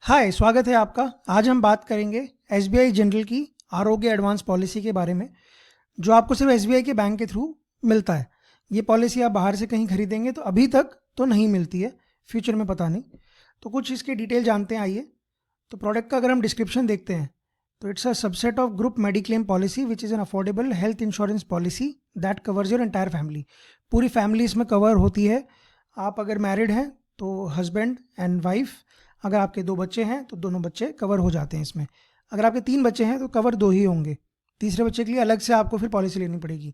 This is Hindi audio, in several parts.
हाय, स्वागत है आपका। आज हम बात करेंगे एसबीआई जनरल की आरोग्य एडवांस पॉलिसी के बारे में, जो आपको सिर्फ एसबीआई के बैंक के थ्रू मिलता है। ये पॉलिसी आप बाहर से कहीं खरीदेंगे तो अभी तक तो नहीं मिलती है, फ्यूचर में पता नहीं। तो कुछ इसके डिटेल जानते हैं, आइए। तो प्रोडक्ट का अगर हम डिस्क्रिप्शन देखते हैं तो it's a subset of group mediclaim policy which is an affordable health insurance policy that covers your entire family. पूरी फैमिली इसमें कवर होती है। आप अगर मैरिड हैं तो हस्बैंड एंड वाइफ, अगर आपके 2 बच्चे हैं तो दोनों बच्चे कवर हो जाते हैं इसमें। अगर आपके 3 बच्चे हैं तो कवर 2 ही होंगे, तीसरे बच्चे के लिए अलग से आपको फिर पॉलिसी लेनी पड़ेगी।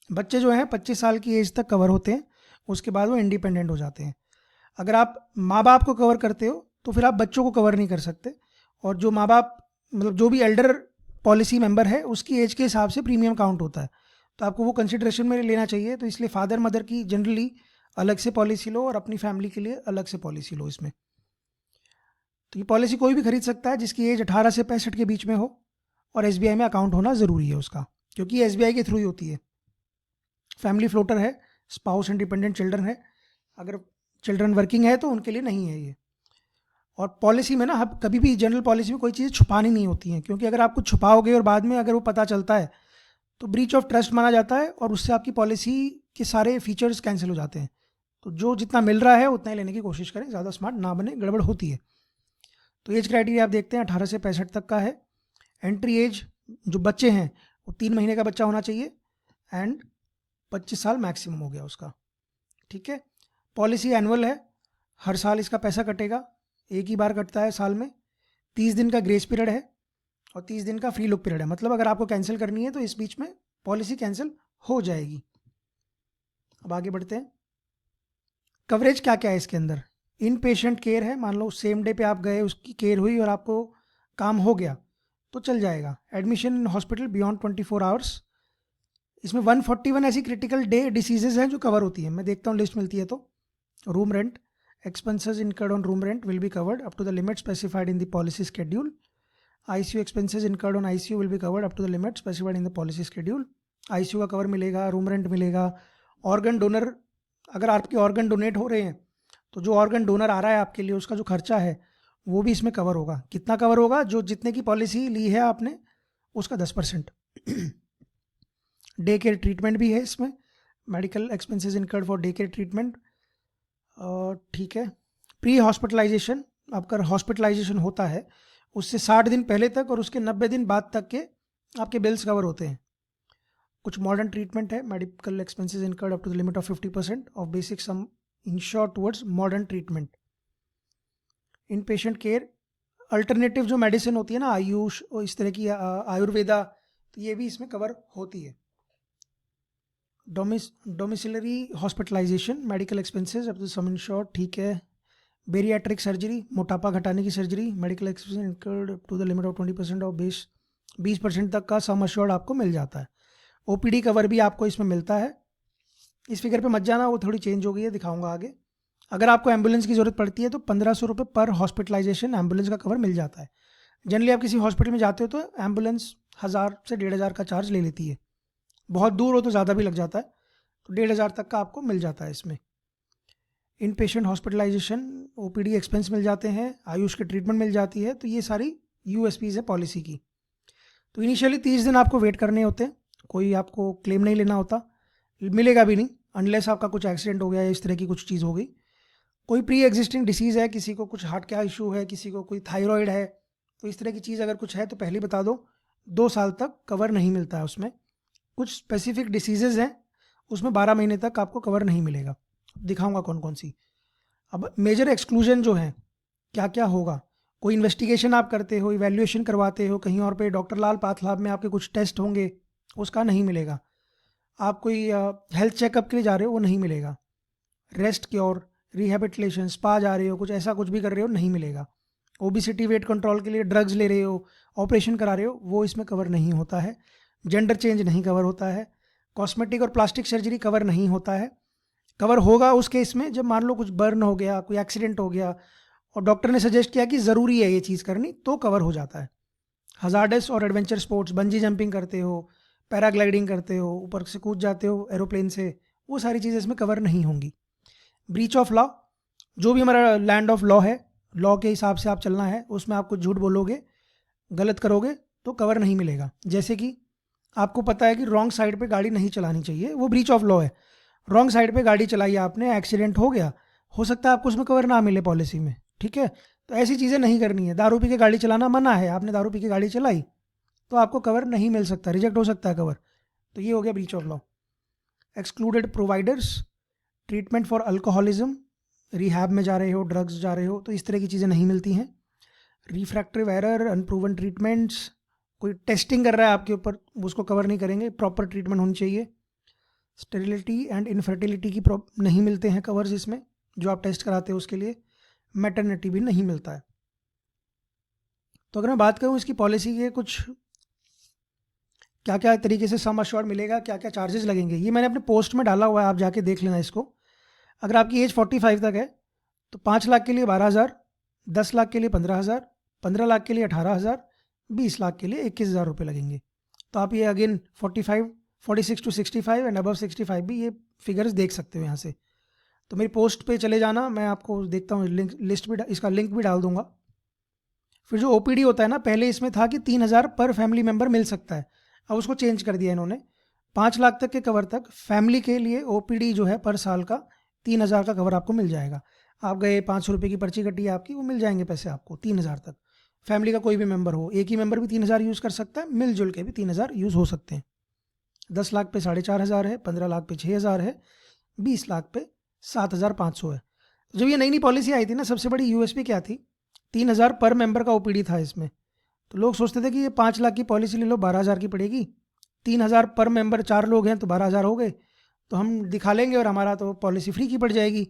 बच्चे जो हैं 25 साल की एज तक कवर होते हैं, उसके बाद वो इंडिपेंडेंट हो जाते हैं। अगर आप माँ बाप को कवर करते हो तो फिर आप बच्चों को कवर नहीं कर सकते, और जो माँ बाप मतलब जो भी एल्डर पॉलिसी मेंबर है उसकी एज के हिसाब से प्रीमियम काउंट होता है, तो आपको वो कंसिडरेशन में लेना चाहिए। तो इसलिए फादर मदर की जनरली अलग से पॉलिसी लो और अपनी फैमिली के लिए अलग से पॉलिसी लो इसमें। तो ये पॉलिसी कोई भी खरीद सकता है जिसकी एज 18 से 65 के बीच में हो, और एसबीआई में अकाउंट होना ज़रूरी है उसका, क्योंकि एसबीआई के थ्रू ही होती है। फैमिली फ्लोटर है, स्पाउस एंड डिपेंडेंट चिल्ड्रन है। अगर चिल्ड्रन वर्किंग है तो उनके लिए नहीं है ये। और पॉलिसी में ना हम कभी भी जनरल पॉलिसी में कोई चीज़ छुपानी नहीं होती है, क्योंकि अगर आप कुछ छुपाओगे और बाद में अगर वो पता चलता है तो ब्रीच ऑफ ट्रस्ट माना जाता है, और उससे आपकी पॉलिसी के सारे फीचर्स कैंसिल हो जाते हैं। तो जो जितना मिल रहा है उतना ही लेने की कोशिश करें, ज़्यादा स्मार्ट ना बने, गड़बड़ होती है। तो एज क्राइटेरिया आप देखते हैं 18 से 65 तक का है। एंट्री एज जो बच्चे हैं वो 3 महीने का बच्चा होना चाहिए, एंड 25 साल मैक्सिमम हो गया उसका। ठीक है। पॉलिसी एनुअल है, हर साल इसका पैसा कटेगा, एक ही बार कटता है साल में। 30 दिन का ग्रेस पीरियड है और 30 दिन का फ्री लुक पीरियड है, मतलब अगर आपको कैंसिल करनी है तो इस बीच में पॉलिसी कैंसिल हो जाएगी। अब आगे बढ़ते हैं। कवरेज क्या क्या है इसके अंदर। इन पेशेंट केयर है, मान लो सेम डे पे आप गए, उसकी केयर हुई और आपको काम हो गया तो चल जाएगा। Admission in hospital beyond 24 hours. इसमें 141 ऐसी क्रिटिकल डे डिसीजेज हैं जो कवर होती हैं, मैं देखता हूँ लिस्ट मिलती है तो। Room rent, expenses incurred on room rent will be covered up to the limit specified in the policy schedule. ICU expenses incurred on ICU will be covered up to the limit specified in the policy schedule. ICU का कवर मिलेगा, रूम रेंट मिलेगा। ऑर्गन डोनर, अगर आपके ऑर्गन डोनेट हो रहे हैं तो जो ऑर्गन डोनर आ रहा है आपके लिए उसका जो खर्चा है वो भी इसमें कवर होगा। कितना कवर होगा? जो जितने की पॉलिसी ली है आपने उसका 10%। डे केयर ट्रीटमेंट भी है इसमें, medical expenses incurred for day care treatment. ठीक है। प्री हॉस्पिटलाइजेशन, आपका हॉस्पिटलाइजेशन होता है उससे 60 दिन पहले तक और उसके 90 दिन बाद तक के आपके बिल्स कवर होते हैं। कुछ मॉडर्न ट्रीटमेंट है, medical expenses incurred up to the limit of 50% of basic sum insure towards modern treatment. In patient care, alternative जो मेडिसिन होती है ना, आयुष और इस तरह की आयुर्वेदा, तो ये भी इसमें कवर होती है। Domiciliary hospitalisation, medical expenses up to sum insured, ठीक है। बेरियाट्रिक सर्जरी, मोटापा घटाने की surgery, medical expenses incurred up to the limit of 20% of 20% तक का सम अश्योर्ड आपको मिल जाता है। ओपीडी कवर भी आपको इसमें मिलता है। इस फिगर पे मत जाना, वो थोड़ी चेंज हो गई है, दिखाऊंगा आगे। अगर आपको एम्बुलेंस की ज़रूरत पड़ती है तो 1500 रुपये पर हॉस्पिटलाइजेशन एम्बुलेंस का कवर मिल जाता है। जनरली आप किसी हॉस्पिटल में जाते हो तो एम्बुलेंस 1000 से 1500 का चार्ज ले लेती है, बहुत दूर हो तो ज़्यादा भी लग जाता है, तो 1500 तक का आपको मिल जाता है इसमें। इन पेशेंट हॉस्पिटलाइजेशन, ओपीडी एक्सपेंस मिल जाते हैं, आयुष की ट्रीटमेंट मिल जाती है। तो ये सारी यूएसपीज है पॉलिसी की। तो इनिशियली 30 दिन आपको वेट करने होते हैं, कोई आपको क्लेम नहीं लेना होता, मिलेगा भी नहीं अनलेस आपका कुछ एक्सीडेंट हो गया या इस तरह की कुछ चीज़ हो गई। कोई प्री एग्जिस्टिंग डिसीज़ है, किसी को कुछ हार्ट का इशू है, किसी को कोई थायराइड है, तो इस तरह की चीज़ अगर कुछ है तो पहले बता दो, 2 साल तक कवर नहीं मिलता है उसमें। कुछ स्पेसिफिक डिसीजेज़ हैं उसमें 12 महीने तक आपको कवर नहीं मिलेगा, दिखाऊंगा कौन कौन सी। अब मेजर एक्सक्लूजन जो है, क्या क्या होगा। कोई इन्वेस्टिगेशन आप करते हो, इवैल्यूएशन करवाते हो कहीं और पे, डॉक्टर लाल पाथलाब में आपके कुछ टेस्ट होंगे, उसका नहीं मिलेगा। आप कोई हेल्थ चेकअप के लिए जा रहे हो, वो नहीं मिलेगा। रेस्ट क्योर, रिहेबिलिटेशन, स्पा जा रहे हो, कुछ ऐसा कुछ भी कर रहे हो, नहीं मिलेगा। ओबिसिटी, वेट कंट्रोल के लिए ड्रग्स ले रहे हो, ऑपरेशन करा रहे हो, वो इसमें कवर नहीं होता है। जेंडर चेंज नहीं कवर होता है। कॉस्मेटिक और प्लास्टिक सर्जरी कवर नहीं होता है। कवर होगा उस केस में जब मान लो कुछ बर्न हो गया, कोई एक्सीडेंट हो गया और डॉक्टर ने सजेस्ट किया कि ज़रूरी है ये चीज़ करनी, तो कवर हो जाता है। हजार्डस और एडवेंचर स्पोर्ट्स, बंजी जंपिंग करते हो, पैराग्लाइडिंग करते हो, ऊपर से कूद जाते हो एरोप्लेन से, वो सारी चीज़ें इसमें कवर नहीं होंगी। ब्रीच ऑफ लॉ, जो भी हमारा लैंड ऑफ लॉ है लॉ के हिसाब से आप चलना है, उसमें आप कुछ झूठ बोलोगे, गलत करोगे तो कवर नहीं मिलेगा। जैसे कि आपको पता है कि रॉन्ग साइड पे गाड़ी नहीं चलानी चाहिए, वो ब्रीच ऑफ लॉ है। रॉन्ग साइड पे गाड़ी चलाई आपने, एक्सीडेंट हो गया, हो सकता है आपको उसमें कवर ना मिले पॉलिसी में, ठीक है। तो ऐसी चीज़ें नहीं करनी है। दारू पी के गाड़ी चलाना मना है, आपने दारू पी के गाड़ी चलाई तो आपको कवर नहीं मिल सकता, रिजेक्ट हो सकता है कवर। तो ये हो गया breach of law. Excluded providers, treatment for alcoholism, rehab में जा रहे हो, ड्रग्स जा रहे हो, तो इस तरह की चीज़ें नहीं मिलती हैं। रिफ्रैक्टिव एरर, अनप्रूवन ट्रीटमेंट्स, कोई टेस्टिंग कर रहा है आपके ऊपर, उसको कवर नहीं करेंगे, प्रॉपर ट्रीटमेंट होनी चाहिए। स्टेरिलिटी एंड इनफर्टिलिटी की नहीं मिलते हैं कवर्स इसमें, जो आप टेस्ट कराते हो उसके लिए। मैटरनिटी भी नहीं मिलता है। तो अगर मैं बात करूँ इसकी पॉलिसी के कुछ क्या क्या तरीके से सम अश्योर्ड मिलेगा, क्या क्या चार्जेस लगेंगे, ये मैंने अपने पोस्ट में डाला हुआ है, आप जाके देख लेना इसको। अगर आपकी एज 45 तक है तो 5 लाख के लिए 12,000, 10 लाख के लिए 15,000, 15 लाख के लिए 18,000, 20 लाख के लिए 21,000 रुपये लगेंगे। तो आप ये अगेन 46 टू 65 एंड अबव 65 भी ये फिगर्स देख सकते हो यहाँ से। तो मेरी पोस्ट पे चले जाना, मैं आपको देखता हूँ लिस्ट भी, इसका लिंक भी डाल दूंगा। फिर जो ओपीडी होता है ना, पहले इसमें था कि 3,000 पर फैमिली मेम्बर मिल सकता है, अब उसको चेंज कर दिया इन्होंने। 5 लाख तक के कवर तक फैमिली के लिए ओपीडी जो है पर साल का 3,000 का कवर आपको मिल जाएगा। आप गए 500 रुपये की पर्ची कटी है आपकी, वो मिल जाएंगे पैसे आपको 3,000 तक। फैमिली का कोई भी मेंबर हो, एक ही मेंबर भी 3,000 यूज़ कर सकता है, मिलजुल के भी 3,000 यूज़ हो सकते हैं। 10 लाख पे 4,500 है, 15 लाख पे 6,000 है, 20 लाख पे 7,500 है। जब ये नई नई पॉलिसी आई थी ना, सबसे बड़ी यूएसपी क्या थी, 3,000 पर मेंबर का ओपीडी था इसमें। तो लोग सोचते थे कि ये 5 लाख की पॉलिसी ले लो, 12,000 की पड़ेगी, 3,000 पर मेंबर, 4 लोग हैं तो 12,000 हो गए, तो हम दिखा लेंगे और हमारा तो पॉलिसी फ्री की पड़ जाएगी।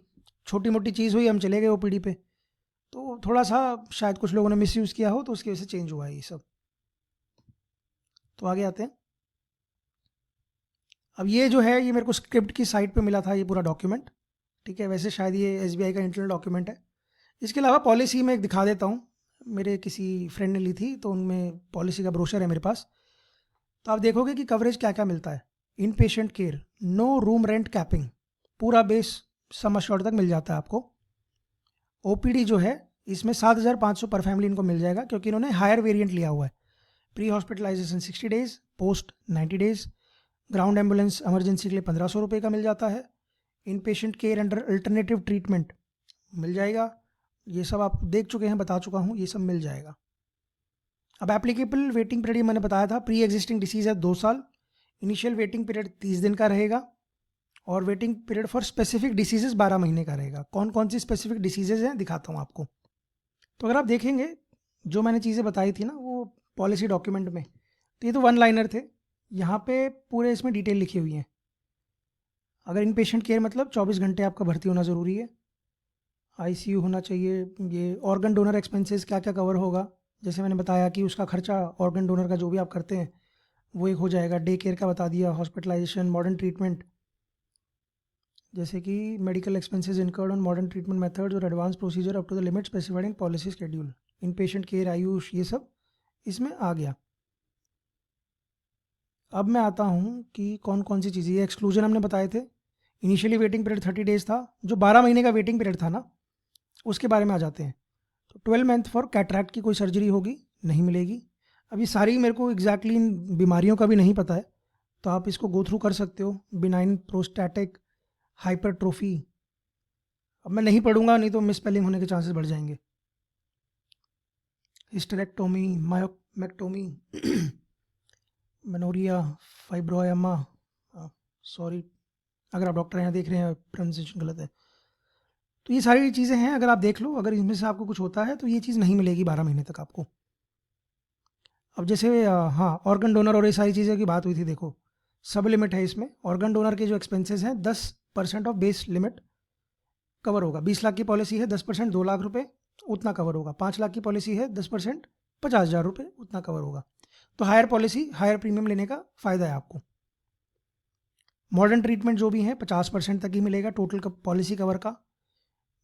छोटी मोटी चीज़ हुई, हम चले गए ओपीडी पे। तो थोड़ा सा शायद कुछ लोगों ने मिसयूज़ किया हो, तो उसकी वजह से चेंज हुआ है ये सब। तो आगे आते हैं। अब ये जो है, ये मेरे को स्क्रिप्ट की साइट पे मिला था ये पूरा डॉक्यूमेंट, ठीक है। वैसे शायद ये एसबीआई का इंटरनल डॉक्यूमेंट है। इसके अलावा पॉलिसी में एक दिखा देता हूँ, मेरे किसी फ्रेंड ने ली थी तो उनमें पॉलिसी का ब्रोशर है मेरे पास। तो आप देखोगे कि कवरेज क्या क्या मिलता है। In patient care, no room rent capping, पूरा बेस सम अश्योर्ड तक मिल जाता है आपको। ओपीडी जो है इसमें 7,500 पर फैमिली इनको मिल जाएगा, क्योंकि इन्होंने हायर वेरिएंट लिया हुआ है। Pre hospitalisation 60 days, post 90 days, ground ambulance emergency के लिए 1,500 रुपये का मिल जाता है। In patient care under alternative treatment मिल जाएगा। ये सब आप देख चुके हैं, बता चुका हूँ, ये सब मिल जाएगा। अब एप्लीकेबल वेटिंग पीरियड मैंने बताया था, प्री एग्जिस्टिंग डिसीज है 2 साल, इनिशियल वेटिंग पीरियड 30 दिन का रहेगा, और waiting period for specific diseases 12 महीने का रहेगा। कौन कौन सी स्पेसिफिक डिसीजेज हैं दिखाता हूँ आपको। तो अगर आप देखेंगे जो मैंने चीज़ें बताई थी ना वो पॉलिसी डॉक्यूमेंट में, तो ये तो वन लाइनर थे, यहाँ पे पूरे इसमें डिटेल लिखी हुई है। अगर इन पेशेंट केयर मतलब 24 घंटे आपका भर्ती होना ज़रूरी है, आईसीयू होना चाहिए। ये ऑर्गन डोनर एक्सपेंसेस क्या क्या कवर होगा, जैसे मैंने बताया कि उसका खर्चा ऑर्गन डोनर का जो भी आप करते हैं वो एक हो जाएगा। डे केयर का बता दिया, हॉस्पिटलाइजेशन, मॉडर्न ट्रीटमेंट, जैसे कि medical expenses incurred on modern treatment methods और advance procedure up to the limit specified in policy schedule. In patient care, Ayush, ये सब इसमें आ गया। अब मैं आता हूँ कि कौन कौन सी चीज़ें, ये एक्सक्लूजन हमने बताए थे। इनिशियली वेटिंग पीरियड 30 डेज था, जो 12 महीने का वेटिंग पीरियड था ना, उसके बारे में आ जाते हैं। तो 12 मंथ फॉर कैटरैक्ट की कोई सर्जरी होगी, नहीं मिलेगी। अभी सारी मेरे को एग्जैक्टली इन बीमारियों का भी नहीं पता है, तो आप इसको गो थ्रू कर सकते हो। बिनाइन प्रोस्टैटिक हाइपरट्रोफी, अब मैं नहीं पढ़ूंगा, नहीं तो मिस स्पेलिंग होने के चांसेस बढ़ जाएंगे। हिस्टेरेक्टोमी, मायोमेक्टोमी, मेनोरिया, फाइब्रोयमा, सॉरी अगर आप डॉक्टर यहाँ देख रहे हैं प्रोनाउंसिएशन गलत है। तो ये सारी चीज़ें हैं, अगर आप देख लो, अगर इनमें से आपको कुछ होता है तो ये चीज़ नहीं मिलेगी 12 महीने तक आपको। अब जैसे हाँ, ऑर्गन डोनर और ये सारी चीज़ों की बात हुई थी, देखो सब लिमिट है इसमें। ऑर्गन डोनर के जो एक्सपेंसेस हैं 10% ऑफ बेस लिमिट कवर होगा। 20 लाख की पॉलिसी है, 10% 2 लाख रुपए, उतना कवर होगा। 5 लाख की पॉलिसी है, 10% 50,000 रुपये, उतना कवर होगा। तो हायर पॉलिसी, हायर प्रीमियम लेने का फ़ायदा है आपको। मॉडर्न ट्रीटमेंट जो भी है 50% तक ही मिलेगा टोटल पॉलिसी कवर का।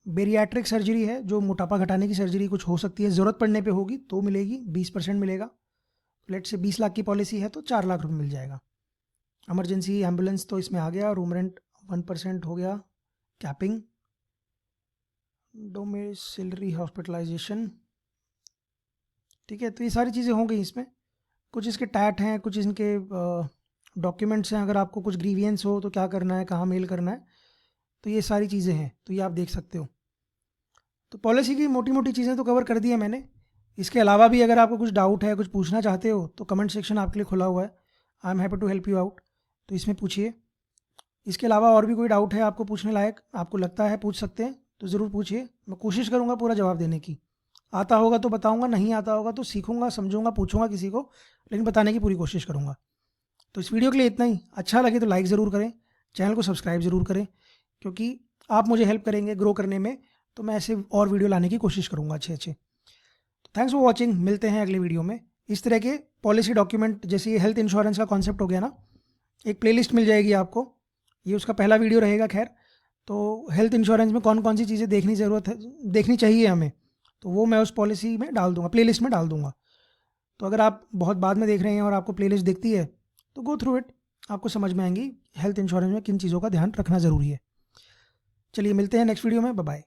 बेरियाट्रिक सर्जरी है, जो मोटापा घटाने की सर्जरी कुछ हो सकती है, ज़रूरत पड़ने पे होगी तो मिलेगी, 20% मिलेगा। लेट से 20 लाख की पॉलिसी है तो 4 लाख रुपये मिल जाएगा। इमरजेंसी एम्बुलेंस तो इसमें आ गया। रूम रेंट 1% हो गया। कैपिंग डोमिसिलरी हॉस्पिटलाइजेशन, ठीक है। तो ये सारी चीज़ें हो गई इसमें। कुछ इसके टैट हैं, कुछ इनके डॉक्यूमेंट्स हैं, अगर आपको कुछ ग्रीवियंस हो तो क्या करना है, कहाँ मेल करना है, तो ये सारी चीज़ें हैं, तो ये आप देख सकते हो। तो पॉलिसी की मोटी मोटी चीज़ें तो कवर कर दी है मैंने। इसके अलावा भी अगर आपको कुछ डाउट है, कुछ पूछना चाहते हो, तो कमेंट सेक्शन आपके लिए खुला हुआ है। I am happy to help you out, तो इसमें पूछिए। इसके अलावा और भी कोई डाउट है आपको पूछने लायक, आपको लगता है पूछ सकते हैं, तो ज़रूर पूछिए। मैं कोशिश करूँगा पूरा जवाब देने की। आता होगा तो बताऊँगा, नहीं आता होगा तो सीखूँगा, समझूँगा, पूछूँगा किसी को, लेकिन बताने की पूरी कोशिश करूँगा। तो इस वीडियो के लिए इतना ही। अच्छा लगे तो लाइक ज़रूर करें, चैनल को सब्सक्राइब ज़रूर करें, क्योंकि आप मुझे हेल्प करेंगे ग्रो करने में, तो मैं ऐसे और वीडियो लाने की कोशिश करूँगा अच्छे अच्छे। तो थैंक्स फॉर वॉचिंग, मिलते हैं अगले वीडियो में। इस तरह के पॉलिसी डॉक्यूमेंट, जैसे ये हेल्थ इंश्योरेंस का कॉन्सेप्ट हो गया ना, एक प्लेलिस्ट मिल जाएगी आपको, ये उसका पहला वीडियो रहेगा। खैर, तो हेल्थ इंश्योरेंस में कौन कौन सी चीज़ें देखनी चाहिए हमें, तो वो मैं उस पॉलिसी में डाल दूँगा, प्लेलिस्ट में डाल दूँगा। तो अगर आप बहुत बाद में देख रहे हैं और आपको प्लेलिस्ट दिखती है, तो गो थ्रू इट, आपको समझ में आएंगी हेल्थ इंश्योरेंस में किन चीज़ों का ध्यान रखना ज़रूरी है। चलिए मिलते हैं नेक्स्ट वीडियो में, बाय बाय।